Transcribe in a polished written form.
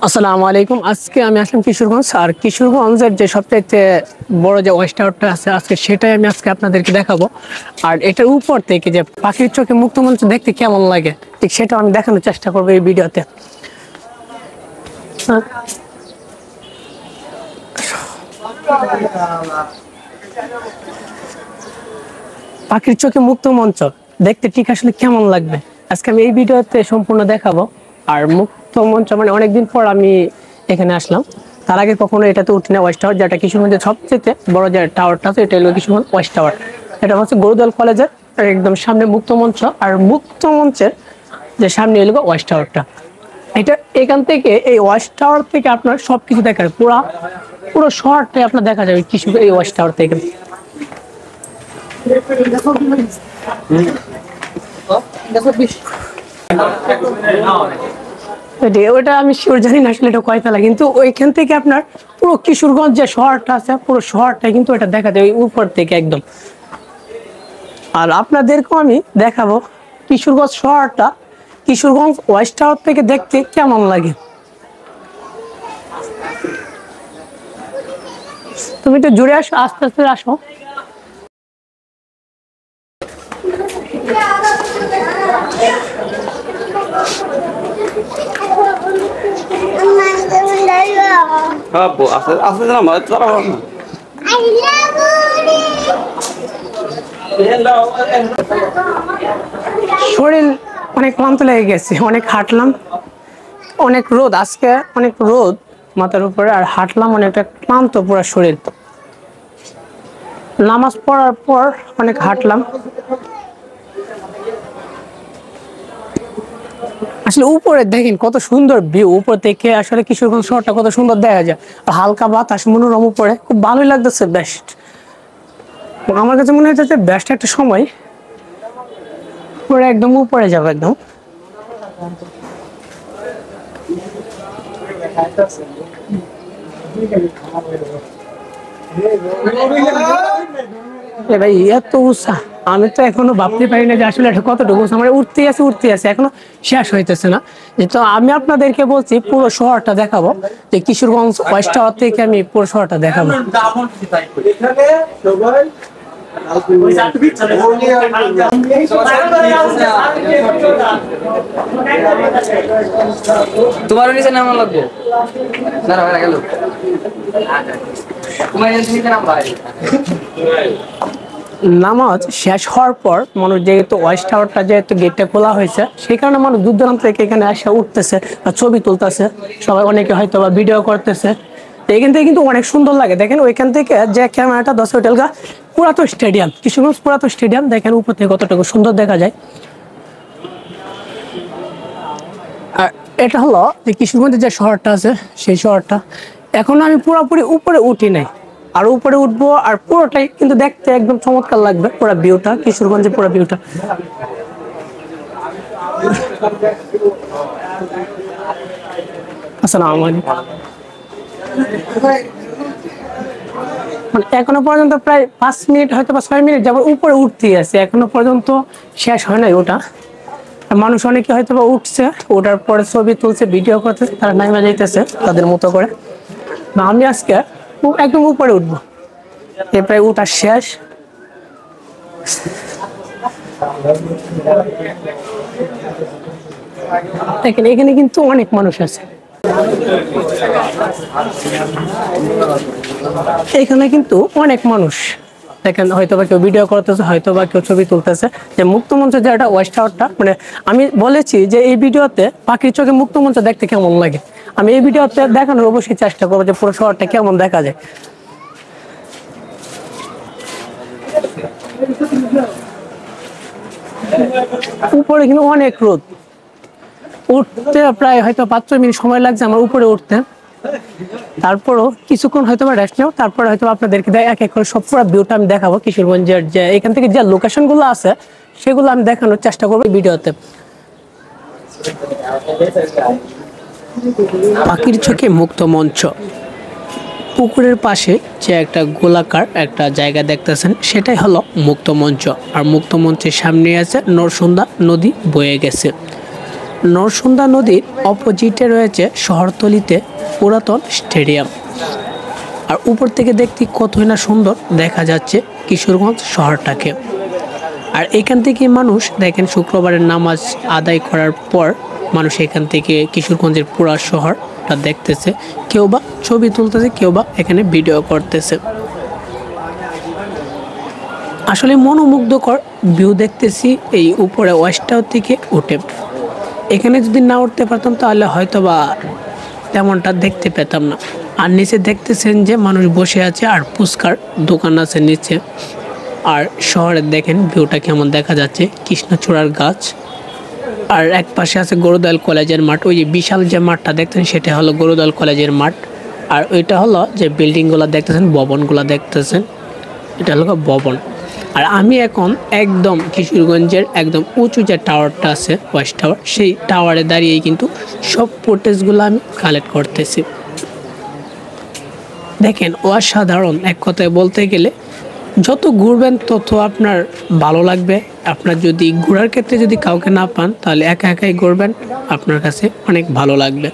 আসসালামু আলাইকুম। আজকে আমি আসলাম কিশোরগঞ্জ। আর কিশোরগঞ্জের যে সবচাইতে বড় যে ওয়াচ টাওয়ারটা আছে আজকে সেটাই আমি আপনাদেরকে দেখাবো। আর এটার উপর থেকে যে পাখির চোখে মুক্তমঞ্চ দেখতে কেমন লাগে ঠিক সেটা আমি দেখানোর চেষ্টা করবো এই ভিডিওতে। পাখির চোখে মুক্তমঞ্চ দেখতে ঠিক আসলে কেমন লাগবে আজকে আমি এই ভিডিওতে সম্পূর্ণ দেখাবো। আর মুক্তমঞ্চ মানে অনেকদিন পর আমি এখানে আসলাম। তার আগে কখনো এটাতে উঠি না। ওয়াচ টাওয়ার যেটা কিশোরগঞ্জের সবচেয়ে বড় যে টাওয়ারটা আছে এটা হলো কিশোরগঞ্জ ওয়াচ টাওয়ার। এটা হচ্ছে গরুদল কলেজের একদম সামনে মুক্তমঞ্চ। আর মুক্তমঞ্চের যে সামনে হলো ওয়াচ টাওয়ারটা। এটা এখান থেকে এই ওয়াচ টাওয়ার থেকে আপনার সবকিছু দেখা যায়। পুরো শহরটাই আপনার দেখা যাবে কিশোরগঞ্জ এই ওয়াচ টাওয়ার থেকে। ওটা আমি শিওর জানি না আসলে এটা কয়তলা, কিন্তু ওইখান থেকে আপনার পুরো কিশোরগঞ্জ যে শহরটা আছে পুরো শহরটা কিন্তু এটা দেখা যায় ওই উপর থেকে একদম। আর আপনাদেরকেও আমি দেখাবো কিশোরগঞ্জ শহরটা কিশোরগঞ্জ ওয়াচ টাওয়ার থেকে দেখতে কেমন লাগে। তুমি একটু জুড়ে আসো, আস্তে আস্তে আসো। শরীর অনেক ক্লান্ত লেগে গেছে, অনেক হাঁটলাম, অনেক রোদ আজকে, অনেক রোদ মাথার উপরে। আর হাঁটলাম অনেকটা ক্লান্ত পুরো শরীর। নামাজ পড়ার পর অনেক হাঁটলাম। আসলে উপরে দেখেন কত সুন্দর ভিউ, উপর থেকে আসলে কিশোরগঞ্জ শহরটা কত সুন্দর দেখা যায়। আর হালকা বাতাস, মনোরম উপরে, খুব ভালোই লাগতেছে। বেস্ট, আমার কাছে মনে হচ্ছে বেস্ট একটা সময় পুরো একদম উপরে যাবে একদম। ভাই এত উৎসাহ, আমি তো এখনো ভাবতে পারি না যে আসলে এটা কতটুকু আমার উঠতে আছে এখনো শেষ হইতেছে না। তো আমি আপনাদেরকে বলছি পুরো শহরটা দেখাবো, যে কিশোরগঞ্জ ওয়াচ টাওয়ার থেকে আমি পুরো শহরটা দেখাবো। তোমার নিচে নাম লাগবে না না গেল তোমার নিচে নাম ভাই। নামাজ শেষ হওয়ার পর মানুষ যেহেতু ওয়াচ টাওয়ারটা যেহেতু গেটটা খোলা হয়েছে সেই কারণে মানুষ দূর দূরান্ত থেকে এখানে এসে উঠতেছে বা ছবি তুলতেছে, সবাই অনেকে হয়তো বা ভিডিও করতেছে। তো এখান থেকে কিন্তু অনেক সুন্দর লাগে। দেখেন ওইখান থেকে যে ক্যামেরাটা 10 হোটেল গা পুরাতন স্টেডিয়াম, কিশোরগঞ্জ পুরাতন স্টেডিয়াম, দেখেন উপর থেকে কতটুকু সুন্দর দেখা যায়। আর এটা হলো যে কিশোরগঞ্জের যে শহরটা আছে সেই শহরটা। এখন আমি পুরোপুরি উপরে উঠি নাই, আর উপরে উঠবো, আর পুরোটাই কিন্তু দেখতে একদম চমৎকার লাগবে পুরো ভিউটা, কিশোরগঞ্জের পুরো ভিউটা। আসসালামু আলাইকুম। মানে এখনো পর্যন্ত প্রায় 5 মিনিট হয়তো বা 6 মিনিট যাবার উপরে উঠতেই আছে, এখনো পর্যন্ত শেষ হয় নাই ওটা। মানুষ অনেকে হয়তো বা উঠছে, ওঠার পরে ছবি তুলছে, ভিডিও করতেছে, তারা নাইমা যাইতেছে তাদের মতো করে। আমি আজকে একদম উপরে উঠবো, প্রায় উঠা শেষ। দেখেন এখানে কিন্তু অনেক মানুষ আছে, এখানে কিন্তু অনেক মানুষ। দেখেন হয়তো বা কেউ ভিডিও করতেছে, হয়তো বা কেউ ছবি তুলতেছে। যে মুক্তমঞ্চ যে একটা ওয়াচ টাওয়ারটা, মানে আমি বলেছি যে এই ভিডিওতে পাখির চোখে মুক্তমঞ্চ দেখতে কেমন লাগে আমি এই ভিডিওতে দেখানোর অবশ্যই চেষ্টা করবো যে পুরো শহরটা কেমন দেখা যায়। উপরে কিন্তু অনেক রোদ, উঠতে প্রায় হয়তো 5-6 মিনিট সময় লাগছে আমার উপরে উঠতে। তারপরও কিছুক্ষণ হয়তো বা রেস্ট নেও, তারপরে হয়তো আপনাদেরকে এক এক করে সব পুরো ভিউটা আমি দেখাবো। কিশোরগঞ্জের যে এখান থেকে যে লোকেশন গুলো আছে সেগুলো আমি দেখানোর চেষ্টা করবো ভিডিওতে। পাখির চোখে মুক্তমঞ্চ, পুকুরের পাশে যে একটা গোলাকার একটা জায়গা দেখতেছেন সেটাই হলো মুক্তমঞ্চ। আর মুক্তমঞ্চের সামনে আছে নরসুন্দা নদী বয়ে গেছে। নরসুন্দা নদীর অপোজিটে রয়েছে শহরতলিতে পুরাতন স্টেডিয়াম। আর উপর থেকে দেখতে কতই না সুন্দর দেখা যাচ্ছে কিশোরগঞ্জ শহরটাকে। আর এখান থেকে মানুষ দেখেন শুক্রবারের নামাজ আদায় করার পর মানুষ এখান থেকে কিশোরগঞ্জের পুরা শহরটা দেখতেছে, কেউ বা ছবি তুলতেছে, কেউ বা এখানে ভিডিও করতেছে। আসলে মনোমুগ্ধকর ভিউ দেখতেছি এই উপরে ওয়াচ টাওয়ার থেকে উঠে। এখানে যদি না উঠতে পারতাম তাহলে হয়তো বা তেমনটা দেখতে পেতাম না। আর নিচে দেখতেছেন যে মানুষ বসে আছে আর ফুচকার দোকান আছে নিচে। আর শহরে দেখেন ভিউটা কেমন দেখা যাচ্ছে, কৃষ্ণচূড়ার গাছ। আর এক পাশে আছে গরুদয়াল কলেজের মাঠ। ওই যে বিশাল যে মাঠটা দেখতেছেন সেটা হলো গরুদয়াল কলেজের মাঠ। আর ওইটা হলো যে বিল্ডিংগুলো দেখতেছেন, ভবনগুলো দেখতেছেন, এটা হলো ভবন। আর আমি এখন একদম কিশোরগঞ্জের একদম উঁচু যে টাওয়ারটা আছে ওয়াচ টাওয়ার, সেই টাওয়ারে দাঁড়িয়েই কিন্তু সব ফুটেজগুলো আমি কালেক্ট করতেছি। দেখেন অসাধারণ, এক কথায় বলতে গেলে যত ঘুরবেন তত আপনার ভালো লাগবে। আপনার যদি ঘোরার ক্ষেত্রে যদি কাউকে না পান তাহলে একা একাই ঘুরবেন, আপনার কাছে অনেক ভালো লাগবে।